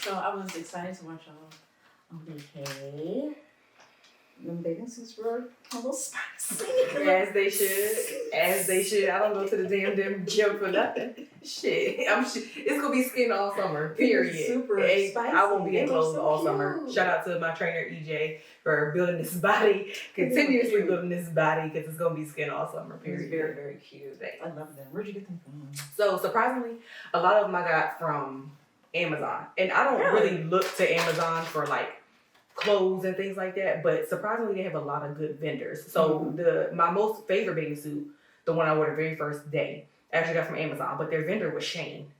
So I was excited to watch y'all on BK. Them bathing suits were a little spicy. As they should. As they should. I don't go to the damn gym for nothing. Shit. It's gonna be skin all summer. Period. Super spicy. I won't be in clothes so all cute. summer. Shout out to my trainer EJ for building this body, continuously building this body because it's gonna be skin all summer. Period. It's very, very cute. I love them. Where'd you get them from? So surprisingly, a lot of them I got from Amazon, and I don't really look to Amazon for like clothes and things like that, but surprisingly they have a lot of good vendors. So my most favorite bathing suit, the one I wore the very first day, I actually got from Amazon, but their vendor was Shane.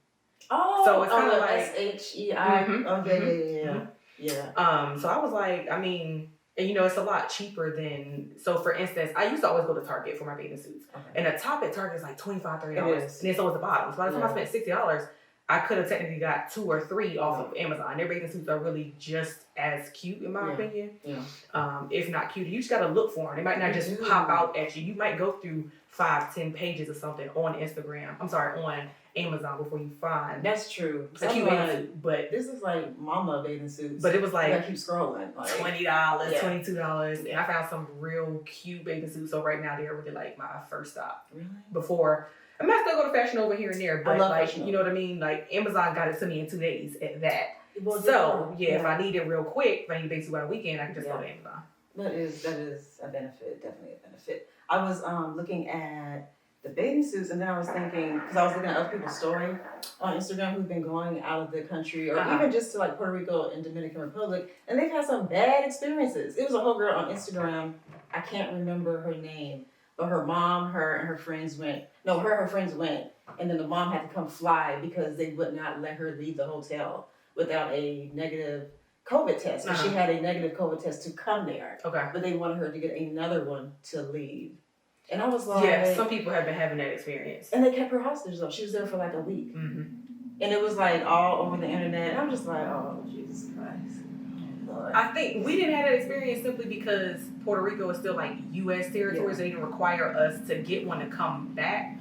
Oh, so it's kind of like SHEI. Okay, yeah. So I was like, I mean, and you know, it's a lot cheaper than. So for instance, I used to always go to Target for my bathing suits, and the top at Target is like $25, $30, and then so was the bottom. So by the time I spent $60. I could have technically got 2 or 3 off of Amazon. Their bathing suits are really just as cute, in my opinion. Yeah. If not cuter. You just gotta look for them. They might not just pop out at you. You might go through 5-10 pages or something on on Amazon before you find. That's true. A cute bathing suit, but this is like mama bathing suits. But it was like, you gotta keep scrolling. Like, $20, $22, and I found some real cute bathing suits. So right now they're really like my first stop. Really? Before. I might still go to Fashion Nova here and there, but like, you know what I mean? Like, Amazon got it to me in 2 days at that. Well, so, if I need it real quick, if I need a bathing suit on a weekend, I can just go to Amazon. That is a benefit, definitely a benefit. I was looking at the bathing suits, and then I was thinking, because I was looking at other people's story on Instagram who've been going out of the country, or even just to like Puerto Rico and Dominican Republic, and they've had some bad experiences. It was a whole girl on Instagram, I can't remember her name, but her mom, her and her friends went, her friends went, and then the mom had to come fly because they would not let her leave the hotel without a negative COVID test. She had a negative COVID test to come there. Okay. But they wanted her to get another one to leave. And I was like... Yeah, some people have been having that experience. And they kept her hostage though. She was there for like a week. Mm-hmm. And it was like all over the internet. And I'm just like, oh, Jesus Christ. Lord. I think we didn't have that experience simply because Puerto Rico is still like U.S. territory, so they didn't require us to get one to come back.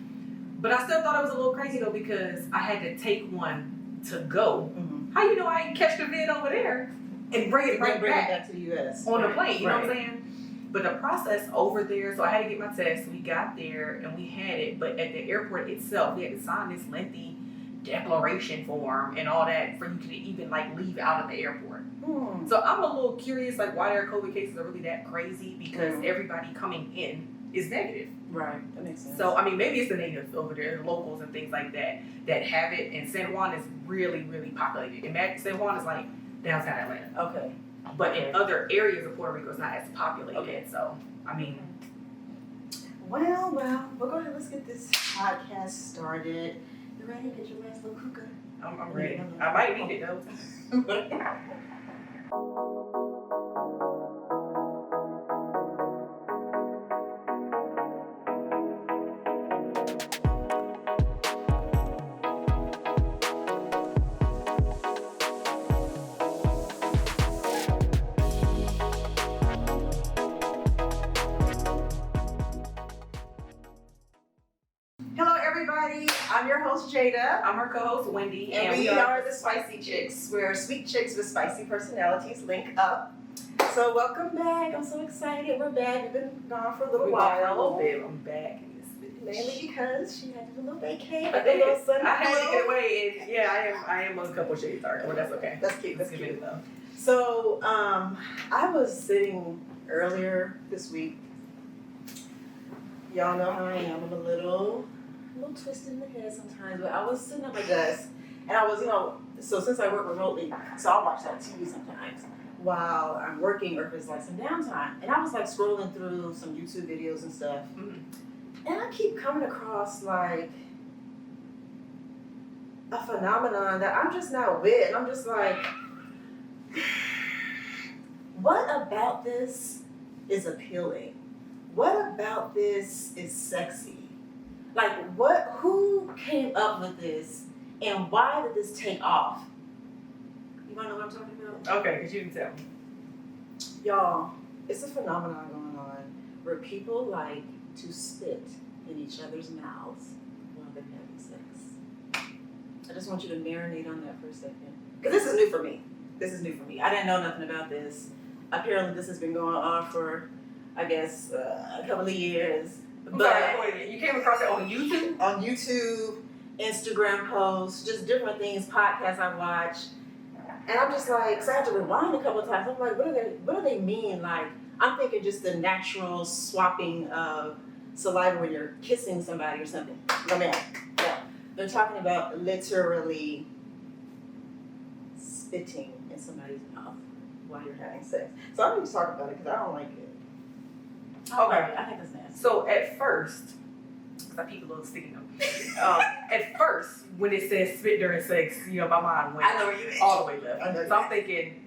But I still thought it was a little crazy though because I had to take one to go. Mm-hmm. How you know I didn't catch the vid over there and bring it back to the U.S. on the plane? You know what I'm saying? But the process over there, so I had to get my test. We got there and we had it, but at the airport itself, we had to sign this lengthy declaration form and all that for you to even like leave out of the airport. Mm. So I'm a little curious, like why their COVID cases are really that crazy because everybody coming in is negative. Right, that makes sense. So I mean, maybe it's the natives over there, the locals and things like that have it. And San Juan is really, really populated. And San Juan is like downtown Atlanta. Okay. But in other areas of Puerto Rico, it's not as populated. Okay. So I mean. Well, we're going to let's get this podcast started. You ready? Get your last little hookah. I'm ready. I might need it though. I'm your host, Jada. I'm her co-host, Wendi. And we are the Spicy Chicks. We're sweet chicks with spicy personalities. Link up. So welcome back. I'm so excited. We're back. We've been gone for a little while. I'm back. Mainly because she had to do a little vacay. I had to get away. And I am a couple shades dark, but that's okay. That's cute. That's cute. So I was sitting earlier this week. Y'all know how I am. I'm a little twisted in the head sometimes, but I was sitting at my desk and I was, so since I work remotely, so I'll watch that TV sometimes while I'm working or if it's like some downtime. And I was like scrolling through some YouTube videos and stuff. Mm-hmm. And I keep coming across like a phenomenon that I'm just not with. And I'm just like, what about this is appealing? What about this is sexy? Like, who came up with this and why did this take off? You wanna know what I'm talking about? Okay, because you can tell me. Y'all, it's a phenomenon going on where people like to spit in each other's mouths while they're having sex. I just want you to marinate on that for a second. because this is new for me. I didn't know nothing about this. Apparently, this has been going on for, I guess, a couple of years. You came across it on YouTube? On YouTube, Instagram posts, just different things, podcasts I watch. And I'm just like, so I have to rewind a couple of times. I'm like, what do they mean? Like, I'm thinking just the natural swapping of saliva when you're kissing somebody or something. No, man. No. They're talking about literally spitting in somebody's mouth while you're having sex. So I need to talk about it because I don't like it. I think that's nasty. So at first, because I keep a little sticky note. At first, when it says spit during sex, my mind went all the way left. So I'm thinking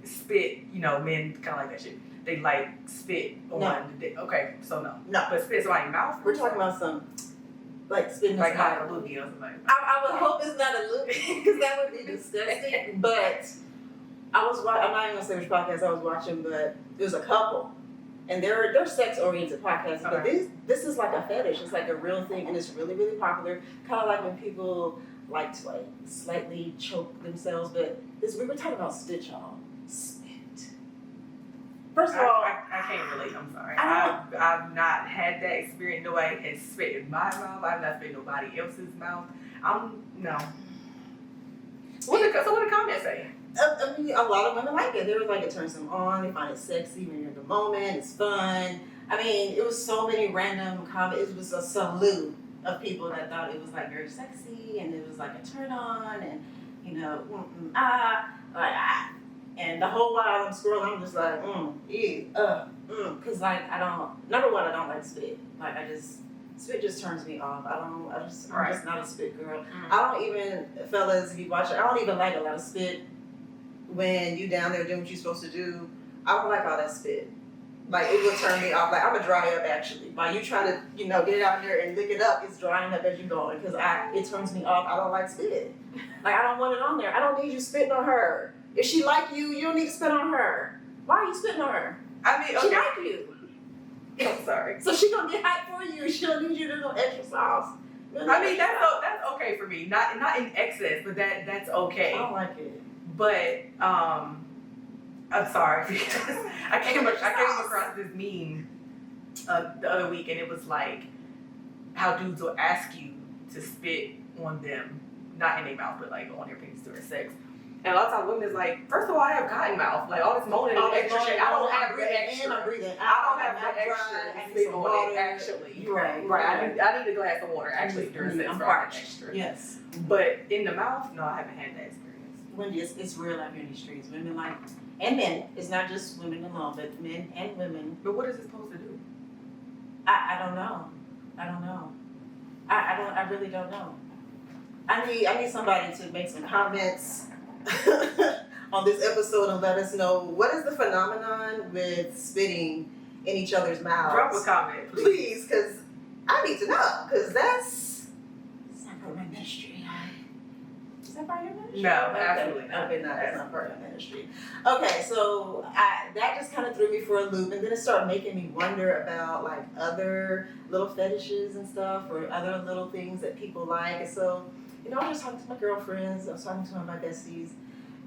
spit, men kind of like that shit. They like spit on the dick. Okay, so no. No. But spit in somebody's mouth? We're talking about some, like spitting in like somebody's a loogie or something. I would hope it's not a loogie because that would be disgusting. But I'm not even going to say which podcast I was watching, but it was a couple. And they're sex-oriented podcasts, but this is like a fetish. It's like a real thing, and it's really, really popular. Kind of like when people like to slightly choke themselves, but we were talking about spit, y'all. Spit. First of all, I can't relate. I'm sorry. I've not had that experience. Nobody has spit in my mouth. I've not spit in nobody else's mouth. No. So what did the comments say? I mean, a lot of women like it. They were like, it turns them on. They find it sexy when you're in the moment. It's fun. I mean, it was so many random comments. It was a salute of people that thought it was like very sexy and it was like a turn on and and the whole while I'm scrolling, I'm just like because like number one, I don't like spit. Like spit just turns me off. I'm just not a spit girl. I don't even, fellas, if you watch it, I don't even like a lot of spit. When you down there doing what you're supposed to do, I don't like all that spit. Like, it will turn me off. Like, I'm a dry up, actually. While you trying to, get it out there and lick it up, it's drying up as you're going. Because it turns me off. I don't like spit. Like, I don't want it on there. I don't need you spitting on her. If she like you, you don't need to spit on her. Why are you spitting on her? I mean, okay. She like you. I'm sorry. So she gonna get hyped for you. She don't need you to do no extra sauce. I mean, that's okay for me. Not in excess, but that's okay. I don't like it. But I'm sorry because I came across this meme the other week, and it was like how dudes will ask you to spit on them, not in their mouth, but like on their penis during sex. And a lot of times women is like, first of all, I have cotton mouth, like all this moaning and extra shit. I don't have the extra. I don't have the extra spit on it actually. Right. I need a glass of water actually during sex. I'm parched. Extra. Yes. But in the mouth, no, I haven't had that experience. Wendi, it's real out here in these streets. Women and men. It's not just women alone, but men and women. But what is it supposed to do? I don't know. I really don't know. I need somebody to make some comments on this episode and let us know what is the phenomenon with spitting in each other's mouths. Drop a comment, please, because I need to know. Because it's not part of my ministry. Is that part of your ministry? No, absolutely not. Okay, no, that's not part of my ministry. Okay, so that just kind of threw me for a loop, and then it started making me wonder about like other little fetishes and stuff, or other little things that people like. And so, I was just talking to my girlfriends. I was talking to one of my besties,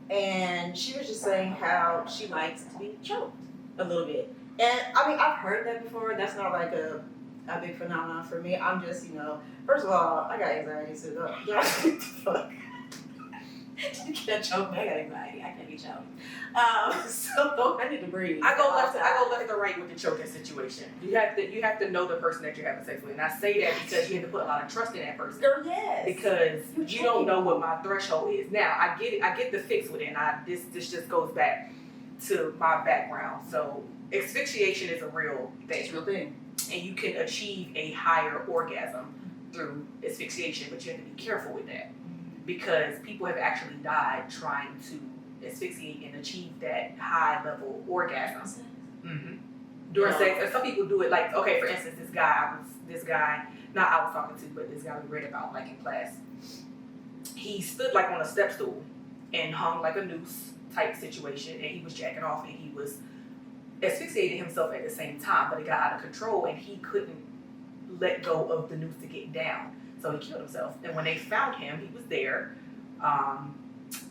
and she was just saying how she likes to be choked a little bit. And I mean, I've heard that before. That's not like a big phenomenon for me. I'm just, first of all, I got anxiety, so what the fuck? You can't choke me. I got anxiety. I can't be choked. So I need to breathe. I go left or right with the choking situation. You have to know the person that you're having sex with. And I say that because you have to put a lot of trust in that person. Girl, yes. Because you don't know what my threshold is. Now I get the fix with it, and this just goes back to my background. So asphyxiation is a real thing. It's a real thing. And you can achieve a higher orgasm through asphyxiation, but you have to be careful with that. Because people have actually died trying to asphyxiate and achieve that high level orgasm during sex. And some people do it like, okay, for instance, this guy not I was talking to, but this guy we read about like in class. He stood like on a step stool and hung like a noose type situation, and he was jacking off and he was asphyxiating himself at the same time, but it got out of control and he couldn't let go of the noose to get down. So he killed himself. And when they found him, he was there.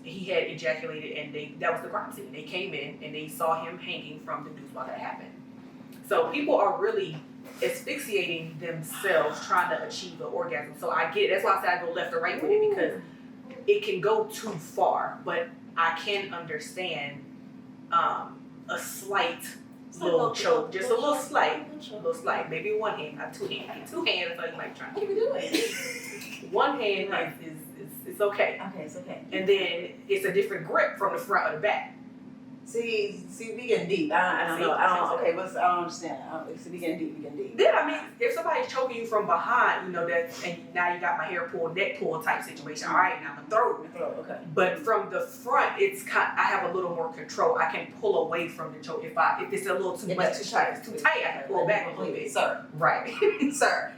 he had ejaculated, and that was the crime scene. They came in and they saw him hanging from the noose while that happened. So people are really asphyxiating themselves trying to achieve an orgasm. So I get it. That's why I said I go left or right with it, because it can go too far. But I can understand a slight little choke, just a little slight, maybe one hand, not two hands. Two hands, so you might try to keep it doing. One hand is it's okay. Okay, it's okay. And then it's a different grip from the front or the back. See, we getting deep. I don't know. I don't understand. We getting deep. Yeah, I mean, if somebody's choking you from behind, you know, that, and now you got my hair pulled, neck pulled type situation. All right, now my throat. Okay. But from the front, I have a little more control. I can pull away from the choke if it's a little too much, too tight, I can pull back a little bit. Sir. Right. Sir.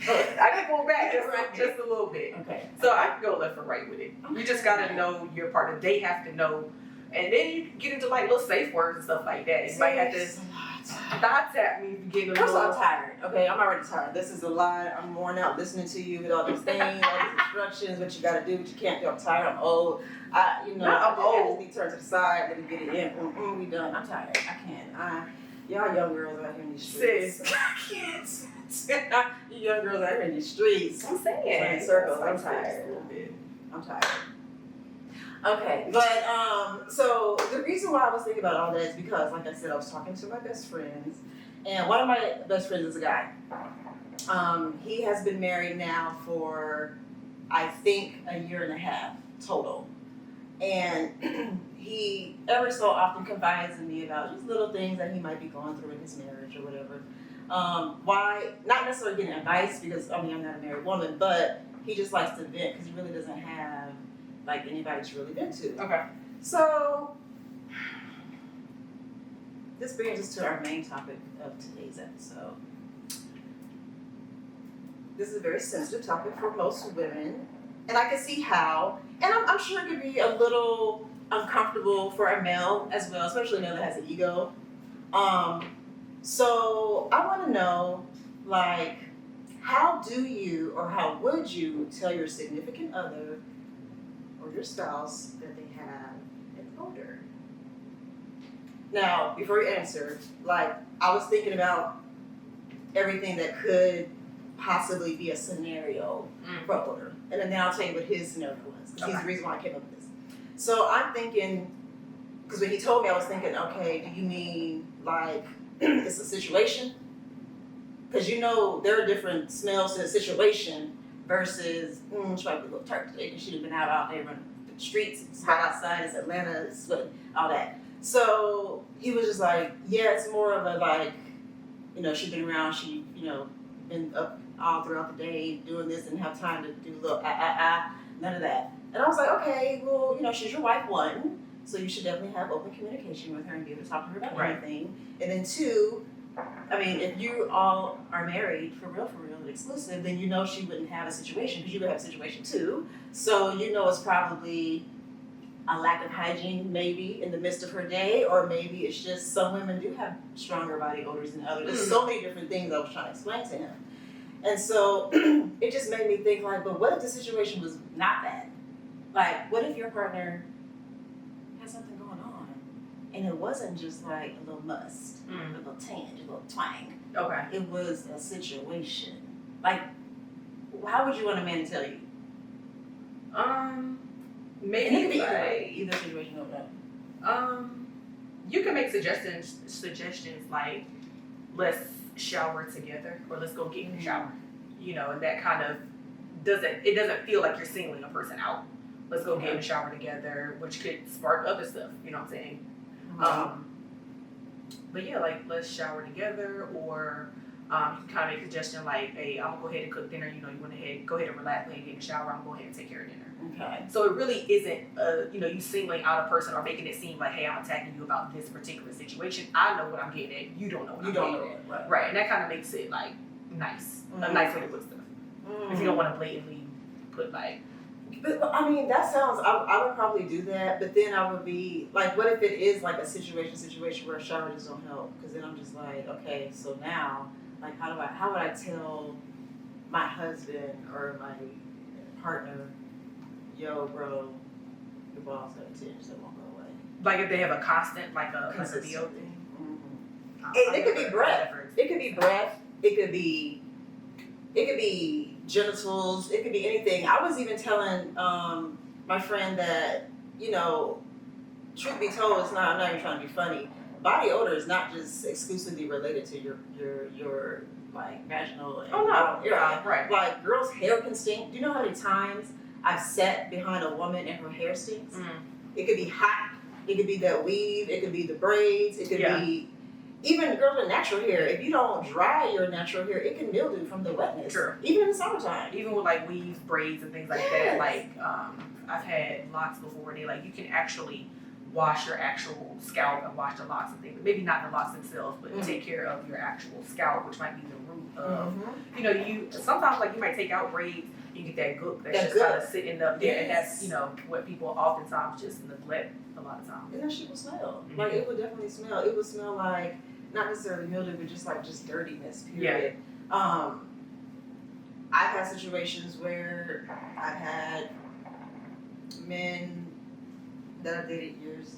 I can pull back just a little bit. Okay. So I can go left or right with it. You just gotta know your partner. They have to know. And then you get into like little safe words and stuff like that. You might have to thought tap me if you get a little. First of all, I'm tired. Okay, I'm already tired. This is a lot. I'm worn out listening to you with all these things, all these instructions, what you gotta do, what you can't do. I'm tired. I'm old. I'm old. I just need to turn to the side. Let me get it in. We done. I'm tired. I can't. Y'all young girls out here in these streets. Sis, I can't. You young girls out here in these streets. I'm saying. In circles. I'm tired. I'm tired. Okay, but so the reason why I was thinking about all that is because, like I said, I was talking to my best friends, and one of my best friends is a guy. He has been married now for, I think, a year and a half total, and he ever so often confides in me about just little things that he might be going through in his marriage or whatever. Why? Not necessarily getting advice, because I'm not a married woman, but he just likes to vent because he really doesn't have like anybody to really vent to. Okay. So this brings us to our main topic of today's episode. This is a very sensitive topic for most women, and I can see how, and I'm sure it could be a little uncomfortable for a male as well, especially a male that has an ego. So I want to know, like, how do you or how would you tell your significant other or your spouse that they have an odor? Now, before you answer, like, I was thinking about everything that could possibly be a scenario for odor. And then I'll tell you what his scenario was. Because he's the reason why I came up with this. So I'm thinking, because when he told me, I was thinking, okay, do you mean like it's a situation? Because you know there are different smells to a situation versus, she might be a little tart today because she'd have been out all day running the streets. It's hot outside, it's Atlanta, it's what, all that. So he was just like, yeah, it's more of a like, she's been around, she, been up all throughout the day doing this and have time to do a little none of that. And I was like, okay, well, she's your wife, one, so you should definitely have open communication with her and be able to talk to her about anything. And then two, I mean, if you all are married for real and exclusive, then she wouldn't have a situation, because you would have a situation too. So it's probably a lack of hygiene maybe in the midst of her day, or maybe it's just some women do have stronger body odors than others. There's so many different things I was trying to explain to him. And so it just made me think, like, but what if the situation was not that? Like, what if your partner has something going on and it wasn't just like a little must, a little tinge, a little twang. Okay. It was a situation. Like, how would you want a man to tell you? Maybe either situation or that. You can make suggestions like, let's shower together, or let's go get in the shower. And that kind of doesn't feel like you're singling a person out. Let's go get in the shower together, which could spark other stuff, you know what I'm saying? But yeah, like, let's shower together, or you can kind of make a suggestion like, hey, I'm gonna go ahead and cook dinner, you want to go ahead and relax, get in the shower, I'm gonna go ahead and take care of dinner. Okay. So it really isn't, you singling out a person or making it seem like, hey, I'm attacking you about this particular situation. I know what I'm getting at. You don't know what I'm getting at. Right. And that kind of makes it, like, nice. A nice way to put stuff. If you don't want to blatantly put, like... But, I mean, that sounds... I would probably do that, but then I would be... Like, what if it is, like, a situation where a shower just don't help? Because then I'm just like, okay, so now, like, how would I tell my husband or my partner, yo, bro, your balls got a tinge that won't go away. Like if they have a constant, like a Consistent. BO thing. And it could be breath. It could be breath. It could be genitals. It could be anything. I was even telling my friend that, you know, truth be told, I'm not even trying to be funny. Body odor is not just exclusively related to your like vaginal and area. Right. Like girls' hair can stink. Do you know how many times I've sat behind a woman and her hair stinks? It could be hot. It could be that weave. It could be the braids. It could be even girls with natural hair. If you don't dry your natural hair, it can mildew from the wetness. True. Even in the summertime. Even with like weaves, braids, and things like that. Like I've had locks before. They like you can actually wash your actual scalp and wash the locks and things. Maybe not the locks themselves, but take care of your actual scalp, which might be the root of. You know, you sometimes like you might take out braids. You get that gook that's just kind of sitting up there, and that's, you know, what people oftentimes just neglect a lot of times. And that shit will smell. Like it would definitely smell. It would smell like not necessarily mildew, but just dirtiness. Period. I've had situations where I've had men that I dated years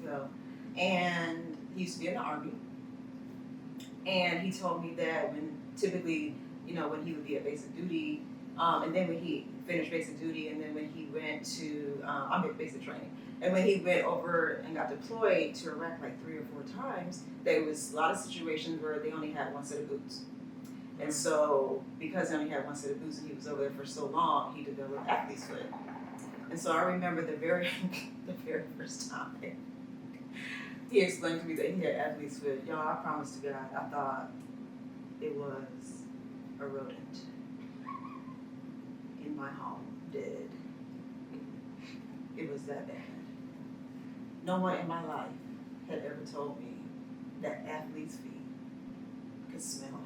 ago, and he used to be in the Army, and he told me that when typically, you know, when he would be at basic duty. And then when he finished basic duty, and then when he went to, I'm at basic training, and when he went over and got deployed to Iraq like 3 or 4 times, there was a lot of situations where they only had one set of boots. And so, because he only had one set of boots and he was over there for so long, he developed athlete's foot. And so I remember the very first time he explained to me that he had athlete's foot. Y'all, I promise to God, I thought it was a rodent in my home, dead. It was that bad. No one in my life had ever told me that athlete's feet could smell like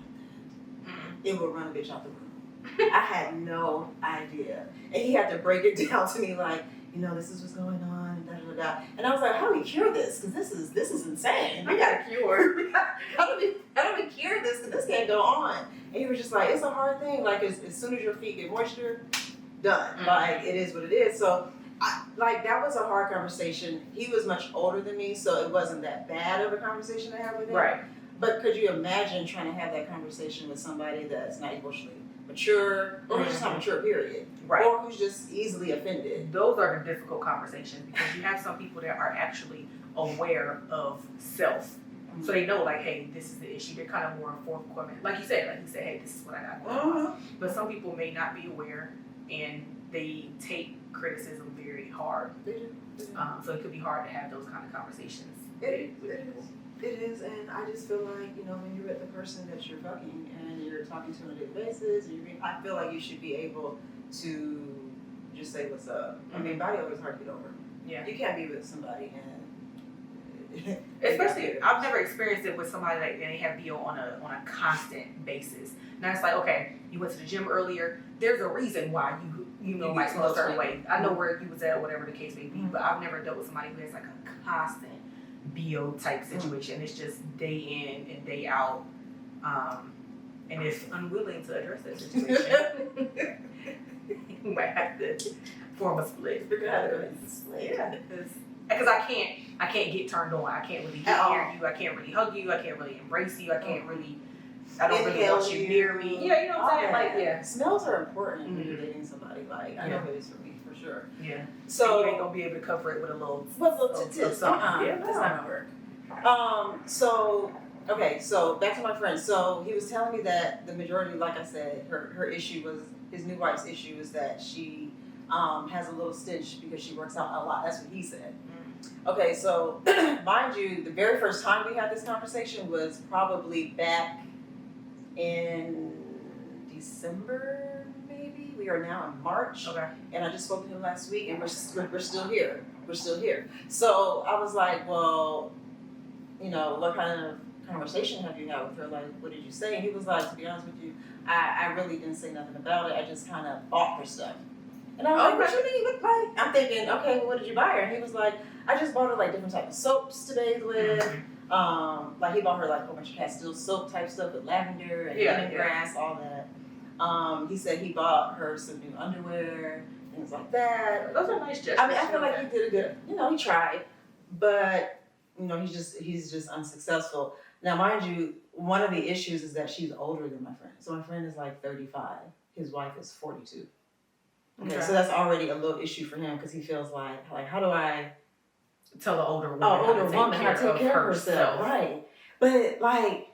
that. It would run a bitch out the room. I had no idea. And he had to break it down to me like, you know, this is what's going on, and da da da. And I was like, how do we cure this? Because this is insane. We got a cure. How do we cure this? Because this can't go on. And he was just like, it's a hard thing. Like as soon as your feet get moisture, done. Like it is what it is. So that was a hard conversation. He was much older than me, so it wasn't that bad of a conversation to have with him. Right. But could you imagine trying to have that conversation with somebody that's not emotionally mature, or who's just not mature, period. Right. Or who's just easily offended. Those are the difficult conversations because you have some people that are actually aware of self. So they know, like, hey, this is the issue. They're kind of more forthcoming. Like you said, hey, this is what I got going on. But some people may not be aware, and they take criticism very hard. They do. So it could be hard to have those kind of conversations. It is, and I just feel like, you know, when you're with the person that you're fucking and you're talking to on a daily basis, I feel like you should be able to just say what's up. I mean, body odor is hard to get over. Yeah. You can't be with somebody and especially, I've never experienced it with somebody like they have BO on a constant basis. Now it's like, okay, you went to the gym earlier. There's a reason why you know might smell a certain way. I know where you was at, whatever the case may be, but I've never dealt with somebody who has like a constant BO type situation. It's just day in and day out, and is unwilling to address that situation. You might have to form a split. Yeah. Because I can't get turned on. I can't really get near you. I can't really hug you. I can't really embrace you. I don't really want you near me. Yeah, you know what I'm saying? Like, yeah. Smells are important when you're dating somebody. Like, I know it is for me, for sure. Yeah. So you ain't gonna be able to cover it with a little something. Yeah, that's not gonna work. So back to my friend. So he was telling me that the majority, like I said, her issue was, his new wife's issue is that she has a little stench because she works out a lot. That's what he said. Okay, so mind you, the very first time we had this conversation was probably back in December, maybe. We are now in March. Okay. And I just spoke to him last week, and we're still here. We're still here. So I was like, well, you know, what kind of conversation have you had with her? Like, what did you say? And he was like, to be honest with you, I really didn't say nothing about it. I just kind of bought her stuff. And I was like, what you mean? I'm thinking, okay, well, what did you buy her? And he was like, I just bought her like different types of soaps to bathe with. Like he bought her like a whole bunch of Castile soap type stuff with lavender and lemongrass, all that. He said he bought her some new underwear. things like that. Those are nice gestures. I mean, I feel like he did a good, he tried, but, he's just unsuccessful. Now, mind you, one of the issues is that she's older than my friend. So my friend is like 35. His wife is 42. Okay. So that's already a little issue for him because he feels like, how do I tell the older woman how to take care of herself? Right. But like,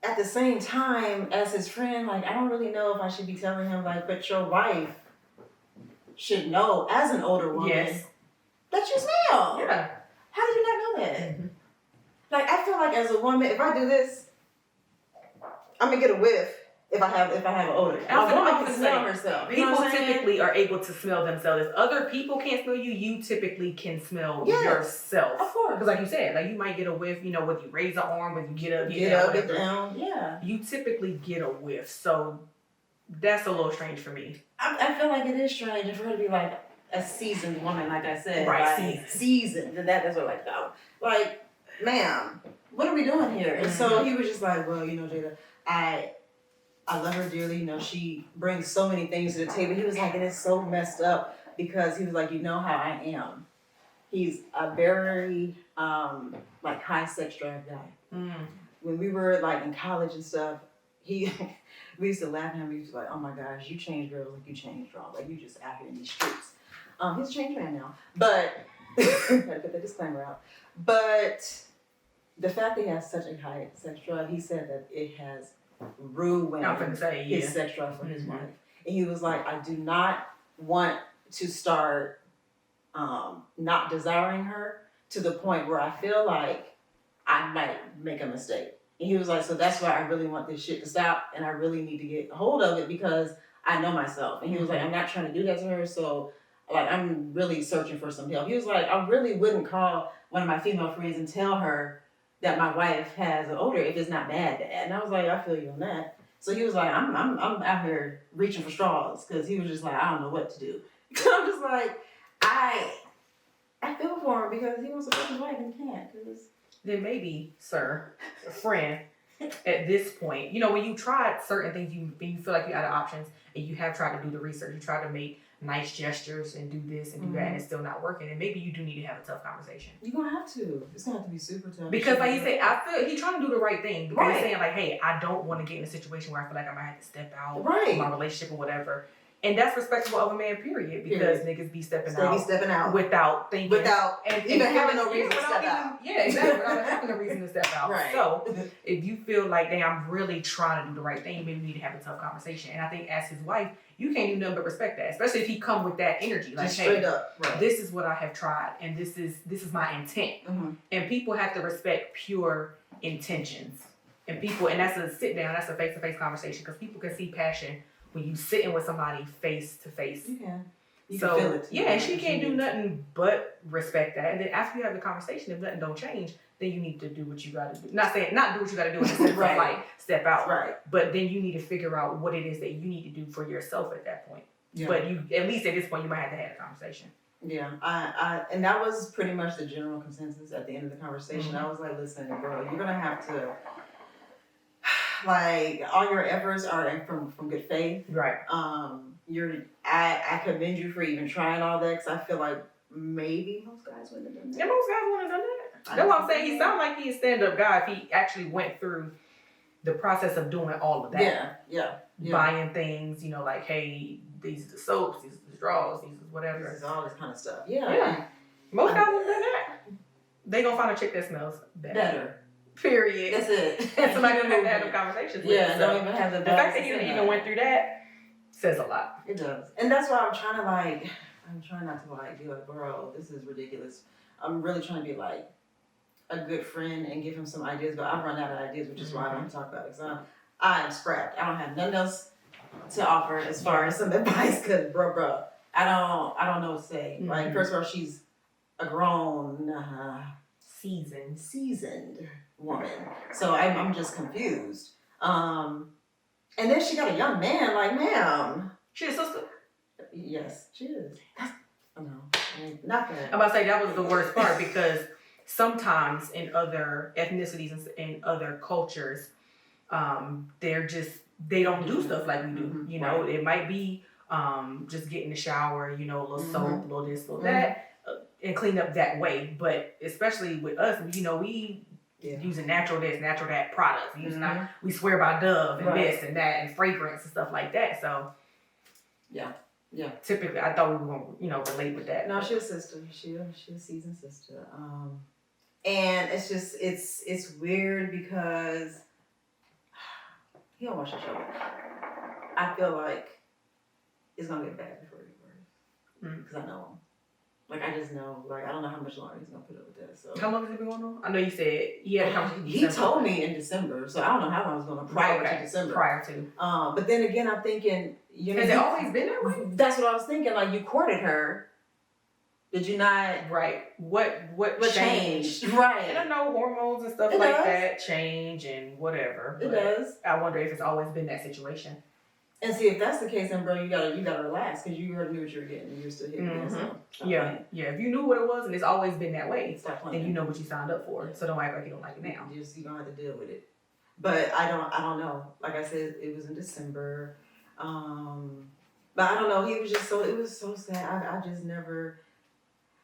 at the same time, as his friend, like, I don't really know if I should be telling him, like, but your wife should know as an older woman that you smell. Yeah. How did you not know that? Mm-hmm. Like, I feel like as a woman, if I do this, I'm gonna get a whiff if I have an odor. A woman can smell herself. People typically are able to smell themselves. If other people can't smell you, you typically can smell yourself. Of course. Because like you said, like you might get a whiff, whether you raise the arm, whether you get up, get down. Yeah. You typically get a whiff. So that's a little strange for me. I feel like it is strange. And for her to be like a seasoned woman, like I said. Right, like, seasoned. And that's what like, no. Like, ma'am, what are we doing here? And so he was just like, well, Jada, I love her dearly. she brings so many things to the table. He was like, and it's so messed up because he was like, how I am. He's a very, high sex drive guy. Mm. When we were, in college and stuff, we used to laugh at him. He was like, oh my gosh, you change girls like you change draws. Like, you just out here in these streets. He's a changed man now. But, gotta put the disclaimer out. But the fact that he has such a high sex drive, he said that it has ruined his sex drive for his wife. And he was like, I do not want to start not desiring her to the point where I feel like I might make a mistake. And he was like, so that's why I really want this shit to stop and I really need to get a hold of it because I know myself. And he was like, I'm not trying to do that to her, so I'm really searching for some help. He was like, I really wouldn't call one of my female friends and tell her that my wife has an odor if it's not bad. And I was like, I feel you on that. So he was like, I'm out here reaching for straws because he was just like, I don't know what to do. I'm just like, I feel for him because he wants to fuck his wife and he can't. Then maybe, sir, a friend, at this point, when you tried certain things, you feel like you had options and you have tried to do the research, you tried to make nice gestures and do this and do that and it's still not working, and maybe you do need to have a tough conversation. You're gonna have to. It's gonna have to be super tough. Because like you say, I feel he's trying to do the right thing. Because he's saying like, hey, I don't want to get in a situation where I feel like I might have to step out of my relationship or whatever. And that's respectable of a man, period. Because niggas be stepping out without thinking. And even having no reason to step out. Yeah, exactly. Without having a reason to step out. Right. So if you feel like, dang, I'm really trying to do the right thing, maybe you need to have a tough conversation. And I think as his wife, you can't do nothing but respect that. Especially if he come with that energy. Like, just straight up. Right. This is what I have tried and this is my intent. Mm-hmm. And people have to respect pure intentions. And that's a sit down, that's a face-to-face conversation. Because people can see passion when you sitting with somebody face to face. You can feel it. Yeah, and she can't do nothing but respect that. And then after you have the conversation, if nothing don't change, then you need to do what you gotta do. Not do what you gotta do in the sense of like step out. Right. But then you need to figure out what it is that you need to do for yourself at that point. Yeah. But you, at least at this point, you might have to have a conversation. Yeah, and that was pretty much the general consensus at the end of the conversation. Mm-hmm. I was like, listen, bro, you're gonna have to, all your efforts are from good faith. Right. I commend you for even trying all that because I feel like maybe most guys wouldn't have done that. Yeah, most guys wouldn't have done that. That's what I'm saying. He sounds like he's a stand-up guy if he actually went through the process of doing all of that. Yeah. Buying things, like, hey, these are the soaps, these are the straws, these is whatever. This is all this kind of stuff. Yeah. Most guys would have done that. They gonna find a chick that smells better. Period. That's it. Somebody gonna have to have them conversations with. Yeah, don't even have the fact that he even went through that says a lot. It does. And that's why I'm trying not to be like, bro, this is ridiculous. I'm really trying to be like a good friend and give him some ideas, but I've run out of ideas, which is why I don't talk about it. Because I'm scrapped. I don't have nothing else to offer as far as some advice, because bro, I don't know what to say. Mm-hmm. Like, first of all, she's a grown, seasoned woman. So I'm just confused. And then she got a young man, like, ma'am. She a sister? Yes, she is. No, not that. I'm about to say that was the worst part because sometimes in other ethnicities and in other cultures, they don't do stuff like we do. Mm-hmm. It might be just get in the shower, you know, a little soap, a little this, a little that, and clean up that way. But especially with us, you know, we using natural this, natural that products. We swear by Dove and this and that and fragrance and stuff like that. So yeah. Typically, I thought we were gonna, you know, relate with that. No, she's a sister. She's a seasoned sister. And it's just it's weird because he don't watch the show. I feel like it's gonna get bad before it gets worse. Because I know him. Like, I just know, like, I don't know how much longer he's gonna put up with that. So how long has it been going on? I know you said he told me in December, so I don't know how long it's gonna prior to December. Prior to. But then again, I'm thinking, you know, has it always been that way? That's what I was thinking. Like, you courted her. Did you not? Right. What changed? Right. And I know hormones and stuff that change and whatever. It does. I wonder if it's always been that situation. And see, if that's the case, then bro, you gotta relax because you already knew what you were getting and you're still hitting it. So yeah. If you knew what it was and it's always been that way, then you know what you signed up for. So don't act like you don't like it now. You don't have to deal with it. But I don't know. Like I said, it was in December. But I don't know. He was just it was so sad. I just never.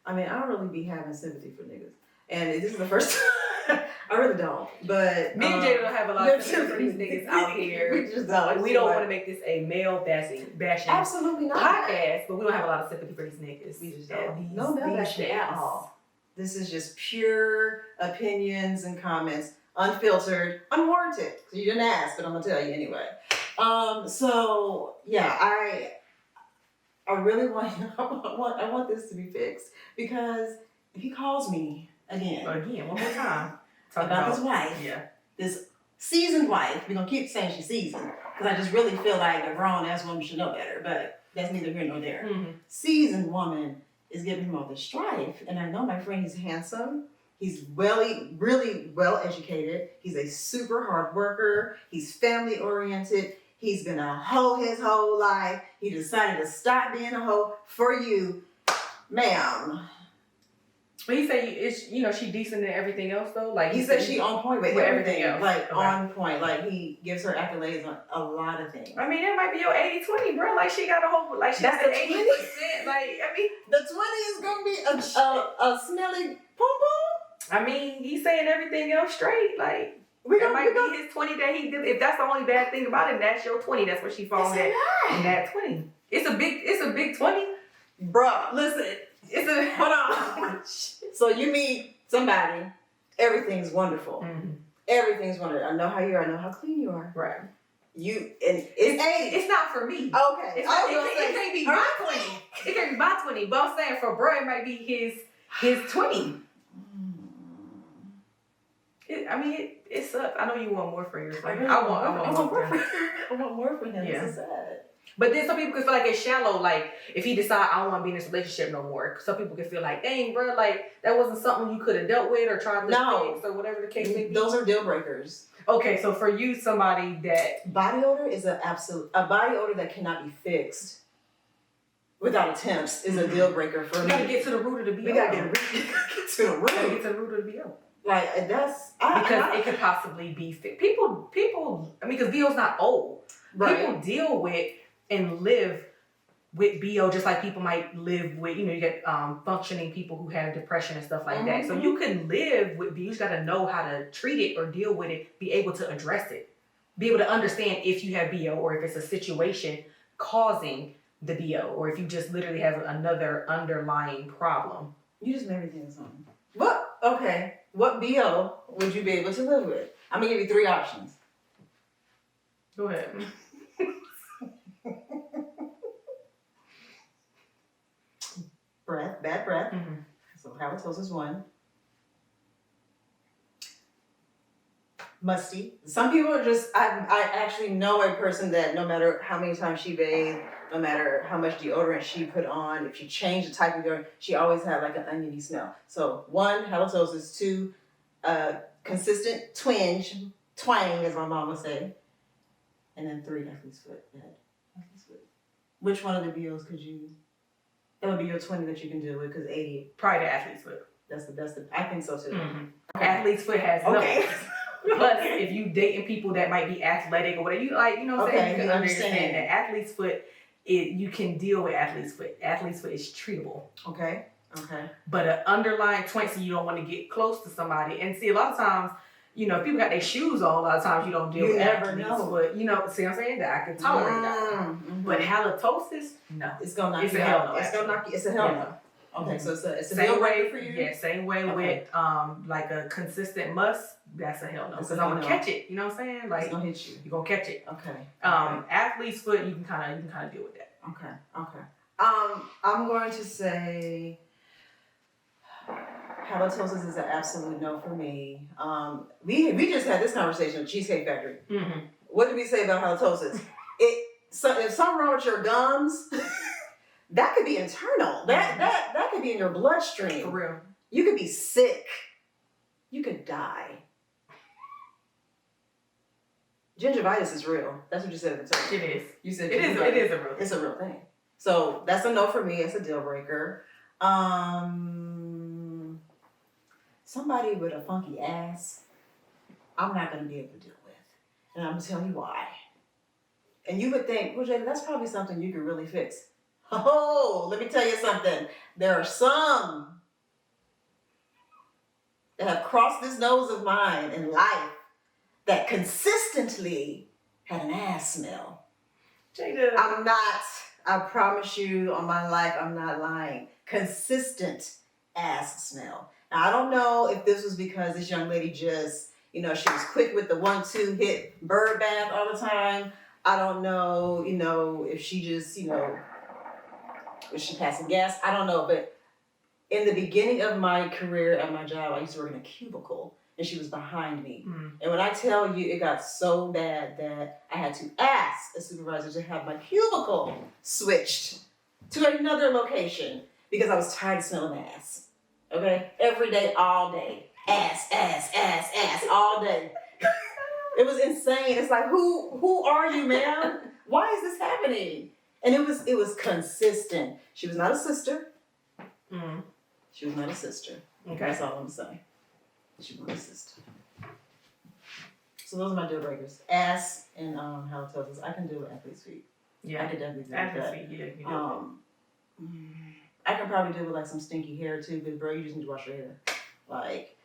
I mean, I don't really be having sympathy for niggas, and this is the first time. I really don't. But me and Jada don't have a lot of sympathy for these niggas out here. We just don't. We don't want to make this a male bashing absolutely not podcast, but we don't have a lot of sympathy for these niggas. We just don't. No male bashing at all. This is just pure opinions and comments, unfiltered, unwarranted. So you didn't ask, but I'm gonna tell you anyway. So yeah, I really want I want this to be fixed because if he calls me again, one more time, about his wife, this seasoned wife, we're gonna keep saying she's seasoned because I just really feel like a grown ass woman should know better, but that's neither here nor there. Seasoned woman is giving him all this strife, and I know my friend, he's handsome. He's really well educated. He's a super hard worker. He's family oriented. He's been a hoe his whole life. He decided to stop being a hoe for you, ma'am. But he said she decent in everything else though. Like he said she on point with everything else. Like on point. Like he gives her accolades on a lot of things. I mean, that might be your 80-20, bro. Like she got a whole she got 80%. Like I mean, the 20 is gonna be a smelly pom pom. I mean, he's saying everything else straight. Like that might be his 20 that he did. If that's the only bad thing about it, that's your 20. That's what she falls at. And that 20. It's a big 20. Bruh, listen. Hold on. So you meet somebody, everything's wonderful. Everything's wonderful. I know how you are. I know how clean you are. Right. It's 80. It's not for me. Okay. It can't be my 20. It can't be my 20. But I'm saying for bro, it might be his 20. It sucks. I know you want more for your friend. I want more for him. I want more for him. Yeah. This is sad. But then some people can feel like it's shallow. Like if he decide I don't want to be in this relationship no more. Some people can feel like, dang, bro, like that wasn't something you could have dealt with or tried to fix or whatever the case may be. Those are deal breakers. Okay, so for you, somebody that body odor is a body odor that cannot be fixed without attempts is a deal breaker for me. We gotta get to the root of the BO. We gotta get to the root. Gotta get to the root of the BO. Like that's because it could possibly be fixed. People. I mean, because BO's not old. Right. People deal with and live with BO just like people might live with, you get functioning people who have depression and stuff like that. So you can live with BO. You just got to know how to treat it or deal with it, be able to address it, be able to understand if you have BO or if it's a situation causing the BO or if you just literally have another underlying problem. You just made everything something. What? Okay. What BO would you be able to live with? I'm going to give you 3 options. Go ahead. Bad breath. So halitosis 1. Musty. Some people are just, I actually know a person that no matter how many times she bathed, no matter how much deodorant she put on, if she changed the type of deodorant, she always had like an oniony smell. So 1, halitosis, 2, consistent twang, as my mom would say. And then 3, athlete's foot. Which one of the BOs could you? That would be your 20 that you can deal with because 80. Probably the athlete's foot. That's the. I think so too. Okay. Athlete's foot has no. Plus, if you dating people that might be athletic or whatever, you what I'm saying, you can understand that athlete's foot you can deal with athlete's foot. Athlete's foot is treatable. Okay. But an underlying twink, so you don't want to get close to somebody. And see, a lot of times, you know, if people got their shoes on, a lot of times you don't deal with athlete's foot. You know, see what I'm saying? That I can tolerate that. Mm-hmm. But halitosis, no. It's gonna knock you a out. hell no. It's gonna knock you. It's a hell no. Okay, so it's a deal breaker for you. Yeah, same way with like a consistent must. That's a hell no, because I'm gonna catch it. You know what I'm saying? Like it's gonna hit you. You're gonna catch it. Okay. Athlete's foot, you can kind of deal with that. Okay. I'm going to say halitosis is an absolute no for me. We just had this conversation at Cheesecake Factory. Mm-hmm. What did we say about halitosis? If something wrong with your gums, that could be internal. That could be in your bloodstream. For real. You could be sick. You could die. Gingivitis is real. That's what you said at the time. It is. You said it is a real thing. It's a real thing. So that's a no for me. It's a deal breaker. Somebody with a funky ass, I'm not going to be able to deal with. And I'm going to tell you why. And you would think, well, Jada, that's probably something you could really fix. Oh, let me tell you something. There are some that have crossed this nose of mine in life that consistently had an ass smell. Jada. I promise you on my life, I'm not lying. Consistent ass smell. Now, I don't know if this was because this young lady just, she was quick with the 1-2 hit bird bath all the time. I don't know, if she just, was she passing gas? I don't know. But in the beginning of my career at my job, I used to work in a cubicle and she was behind me. Mm. And when I tell you, it got so bad that I had to ask a supervisor to have my cubicle switched to another location because I was tired of smelling ass. Okay? Every day, all day. Ass, all day. It was insane. It's like, who are you, man? Why is this happening? And it was consistent. She was not a sister. Mm. She was not a sister. Okay. That's all I'm saying. She was not a sister. So those are my deal breakers. Ass and halitosis. I can do athlete's feet. Yeah. I could definitely do that. Athlete's feet, yeah. I can probably deal with like some stinky hair too, but bro, you just need to wash your hair. Like,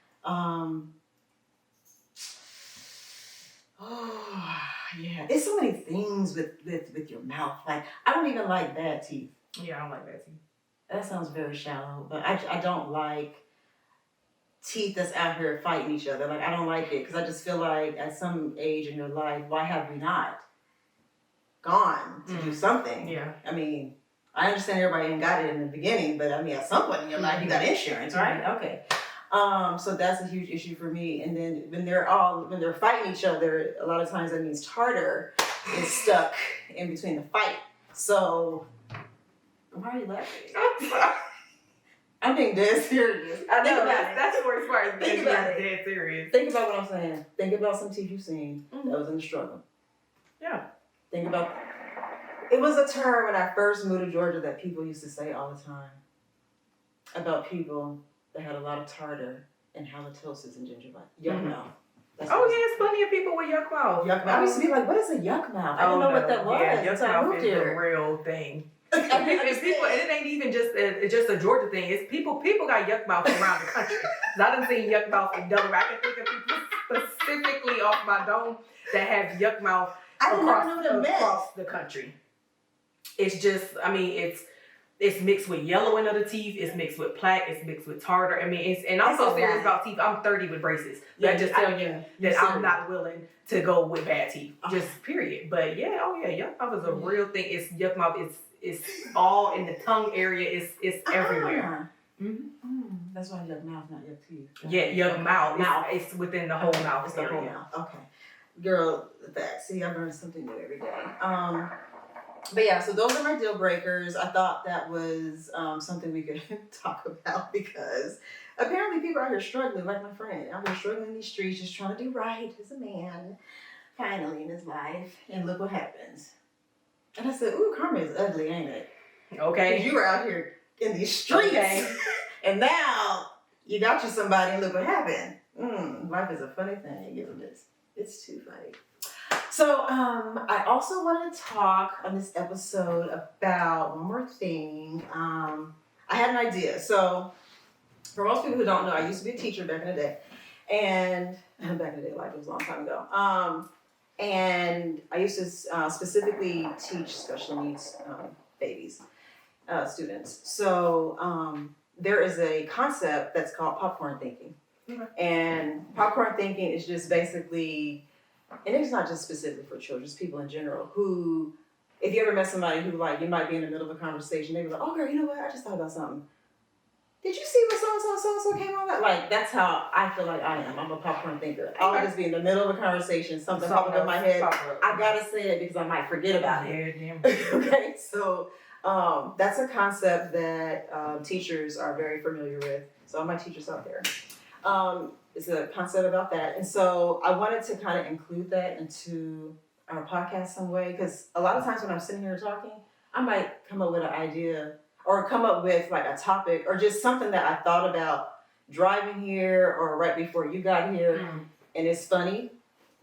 yeah. There's so many things with your mouth. Like, I don't even like bad teeth. Yeah, I don't like bad teeth. That sounds very shallow, but I don't like teeth that's out here fighting each other. Like, I don't like it because I just feel like at some age in your life, why have we not gone to do something? Yeah. I mean, I understand everybody ain't got it in the beginning, but I mean, at some point in your life, you got insurance, right? Okay. So that's a huge issue for me. And then when they're fighting each other, a lot of times that means tartar is stuck in between the fight. So, why are you laughing? I'm being dead serious. I know, that's the worst part. Think about it. Dead serious. Think about what I'm saying. Think about some teeth you've seen that was in the struggle. Yeah. Think about, it was a term when I first moved to Georgia that people used to say all the time about people that had a lot of tartar and halitosis and gingivitis. Yuck mouth. Yes, plenty of people with yuck mouth. Yuck mouth. I used to be like, what is a yuck mouth? I didn't know what that was. Yeah, yuck mouth is a real thing. It's people, and it ain't even just a Georgia thing. It's people got yuck mouth around the country. I done seen yuck mouth in Delaware. I can think of people specifically off my dome that have yuck mouth across the country. It's just, I mean, it's mixed with yellowing of the teeth. It's mixed with plaque. It's mixed with tartar. I mean, and I'm so serious about teeth. I'm 30 with braces. I just tell you that I'm not willing to go with bad teeth. Just period. But yeah, yuck mouth is a real thing. It's yuck mouth. It's all in the tongue area. It's everywhere. That's why yuck mouth, not yuck teeth. Yeah, yuck mouth. It's within the whole mouth. It's the whole mouth. Okay, girl, facts. See, I learn something new every day. But yeah, so those are my deal breakers. I thought that was something we could talk about because apparently people out here struggling, like my friend, out here struggling in these streets, just trying to do right as a man, finally in his life. And look what happens. And I said, ooh, karma is ugly, ain't it? Okay. Because you were out here in these streets, and now you got you somebody, and look what happened. Life is a funny thing, isn't it? It's too funny. So I also want to talk on this episode about one more thing. I had an idea. So for most people who don't know, I used to be a teacher back in the day. And back in the day, like it was a long time ago. And I used to specifically teach special needs babies, students. So there is a concept that's called popcorn thinking. Okay. And popcorn thinking is just basically, and it's not just specifically for children, it's people in general who, if you ever met somebody who like, you might be in the middle of a conversation, they be like, oh girl, you know what, I just thought about something. Did you see what so-and-so came on that? Like, that's how I feel like I am. I'm a popcorn thinker. I'll just be in the middle of a conversation, something popped up in my head. I gotta say it because I might forget about it. Okay, so that's a concept that teachers are very familiar with. So all my teachers out there. It's a concept about that. And so I wanted to kind of include that into our podcast some way, because a lot of times when I'm sitting here talking, I might come up with an idea or come up with like a topic or just something that I thought about driving here or right before you got here. And it's funny,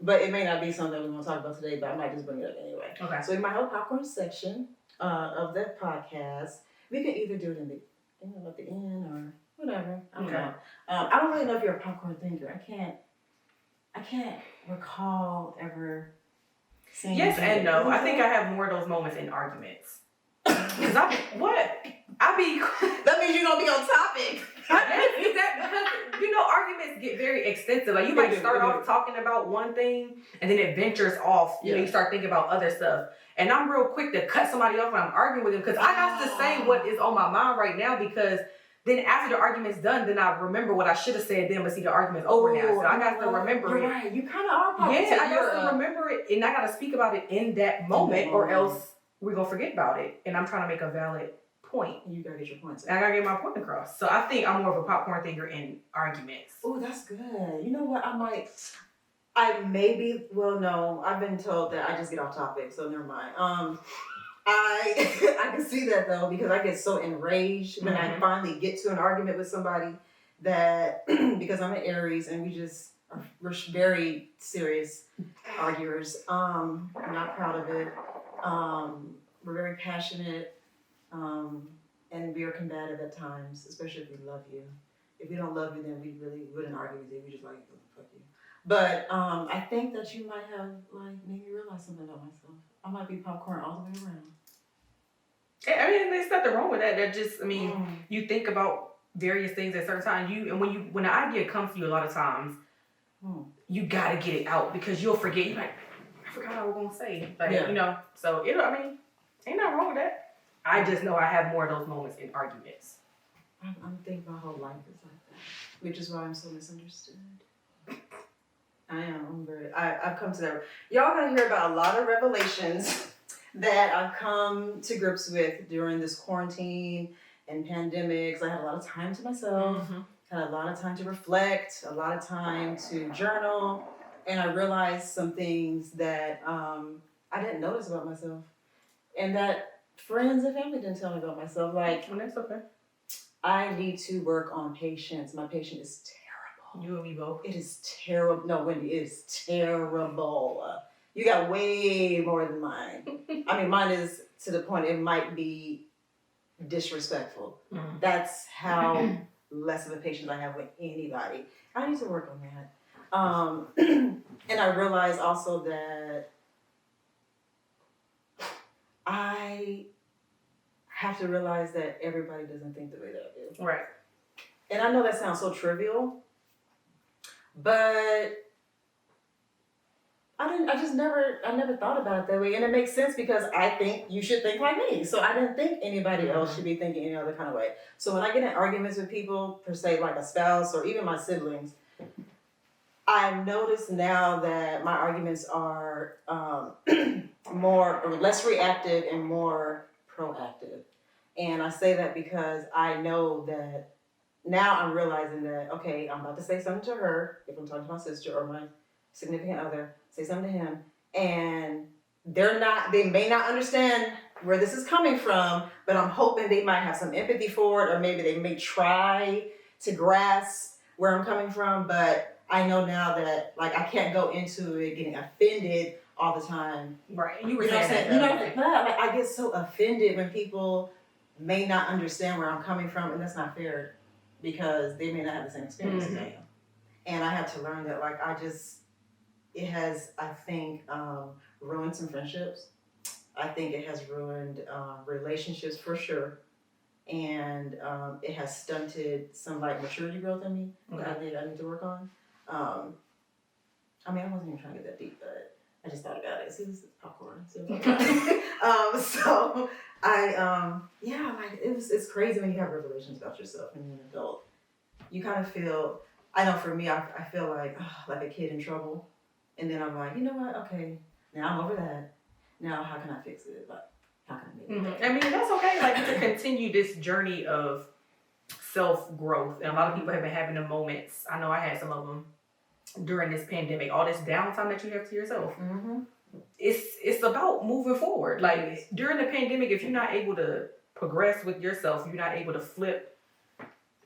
but it may not be something we're going to talk about today, but I might just bring it up anyway. Okay. So we might have a popcorn section of the podcast. We can either do it at the end or whatever. I don't know. I don't really know if you're a popcorn thinker. I can't recall ever saying yes and no. I think I have more of those moments in arguments. Cause that means you're gonna be on topic. Because arguments get very extensive. Like you might start off talking about one thing and then it ventures off. You know, you start thinking about other stuff. And I'm real quick to cut somebody off when I'm arguing with them because I have to say what is on my mind right now, because then after the argument's done, then I remember what I should have said then, but see the argument's over now. So I got to remember it. Right. You kind of are probably. Yeah, I got to remember it and I got to speak about it in that moment or else we're going to forget about it. And I'm trying to make a valid point. You got to get your points. And I got to get my point across. So I think I'm more of a popcorn thinker in arguments. Oh, that's good. You know what? No, I've been told that I just get off topic, so never mind. I can see that though, because I get so enraged when I finally get to an argument with somebody that, because I'm an Aries and we're very serious arguers. I'm not proud of it. We're very passionate, and we are combative at times, especially if we love you. If we don't love you, then we really wouldn't argue with you. We just like, fuck you. But I think that you might have made me realize something about myself. I might be popcorn all the way around. I mean, there's nothing wrong with that. That just, you think about various things at certain times. When the idea comes to you, a lot of times, you gotta get it out because you'll forget. You're like, I forgot what I was gonna say. So ain't nothing wrong with that. I just know I have more of those moments in arguments. I'm thinking my whole life is like that, which is why I'm so misunderstood. I am. I've come to that. Y'all gonna hear about a lot of revelations that I've come to grips with during this quarantine and pandemics. I had a lot of time to myself, had a lot of time to reflect, a lot of time to journal, and I realized some things that I didn't notice about myself, and that friends and family didn't tell me about myself. That's okay. I need to work on patience. My patience is terrible. You and me both. It is terrible. No, Wendi, it is terrible. You got way more than mine. I mean, mine is to the point it might be disrespectful. That's how less of a patience I have with anybody. I need to work on that. And I realized also that I have to realize that everybody doesn't think the way that I do. Right. And I know that sounds so trivial, but I never thought about it that way. And it makes sense because I think you should think like me. So I didn't think anybody else should be thinking any other kind of way. So when I get in arguments with people, per se, like a spouse or even my siblings, I've noticed now that my arguments are less reactive and more proactive. And I say that because I know that now I'm realizing that, okay, I'm about to say something to her, if I'm talking to my sister or my significant other, say something to him, and they may not understand where this is coming from, but I'm hoping they might have some empathy for it, or maybe they may try to grasp where I'm coming from. But I know now that I can't go into it getting offended all the time. Right. You were You know what I'm saying saying? that. But like, I get so offended when people may not understand where I'm coming from, and that's not fair because they may not have the same experience as I am. And I had to learn that, like, it has, I think, ruined some friendships. I think it has ruined relationships for sure. And it has stunted some, like, maturity growth in me that I need to work on. I mean, I wasn't even trying to get that deep, but I just thought about it. See, this is popcorn. So, like, it's crazy when you have revelations about yourself when you're an adult. You kind of feel, I know for me, I feel like a kid in trouble. And then I'm like, you know what? Okay, now I'm over that. Now how can I fix it? Like, how can I make it better? I mean, that's okay. Like, to continue this journey of self-growth. And a lot of people have been having the moments. I know I had some of them during this pandemic. All this downtime that you have to yourself. It's about moving forward. Like, during the pandemic, if you're not able to progress with yourself, you're not able to flip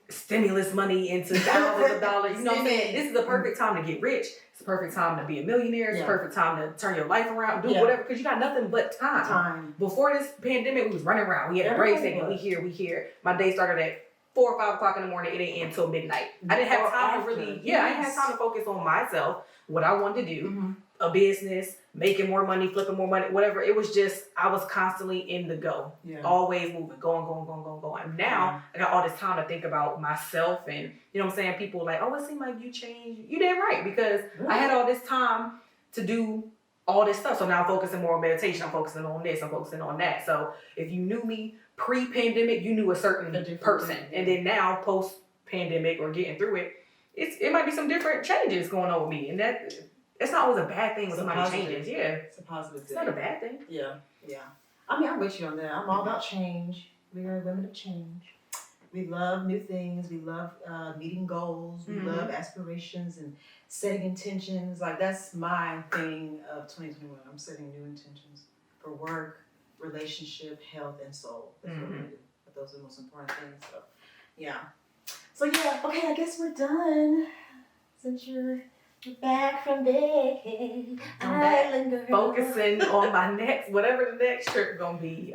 stimulus money into thousands of dollars. You know what I'm saying? This is the perfect time to get rich. It's the perfect time to be a millionaire. It's the perfect time to turn your life around, do whatever, because you got nothing but time. Before this pandemic, we was running around. We had a break segment. We here. My day started at 4 or 5 o'clock in the morning. It didn't end until midnight. I didn't have time to really, I didn't have time to focus on myself, what I wanted to do, a business, making more money, flipping more money, whatever. It was just, I was constantly in the go, always moving, going. And now I got all this time to think about myself, and you know what I'm saying? People like, oh, it seemed like you changed. You did right, because I had all this time to do all this stuff. So now I'm focusing more on meditation. I'm focusing on this. I'm focusing on that. So if you knew me pre-pandemic, you knew a certain person. And then now post-pandemic or getting through it, it might be some different changes going on with me. And it's not always a bad thing when somebody changes. Yeah. It's a positive thing. It's not a bad thing. Yeah. I mean, I'm with you on that. I'm all about change. We are women of change. We love new things. We love meeting goals. We love aspirations and setting intentions. Like, that's my thing of 2021. I'm setting new intentions for work, relationship, health, and soul. That's what we do. But those are the most important things. So okay, I guess we're done. Since you're back from bed, I'm back focusing on my next, whatever the next trip gonna be.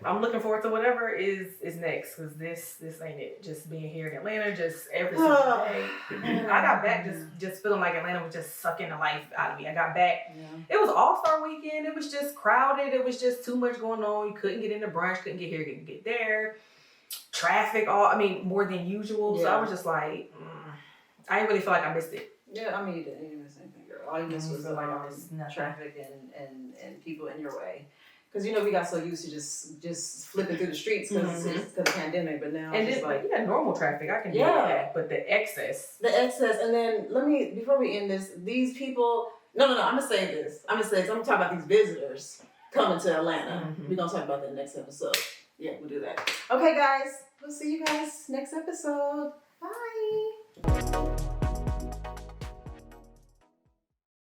I'm looking forward to whatever is next, because this ain't it. Just being here in Atlanta, just every single day. I got back just feeling like Atlanta was just sucking the life out of me. I got back. It was All-Star weekend. It was just crowded. It was just too much going on. You couldn't get into brunch, couldn't get here, couldn't get there. Traffic, more than usual. So I was just like, I didn't really feel like I missed it. Yeah, I mean, you didn't miss anything, girl. All you missed was traffic and people in your way. Because, we got so used to just flipping through the streets because of the pandemic, but now it's just normal traffic, I can do that, but the excess. And then before we end this, these people, no, I'm going to say this. I'm going to talk about these visitors coming to Atlanta. We're going to talk about that next episode. Yeah, we'll do that. Okay, guys, we'll see you guys next episode. Bye.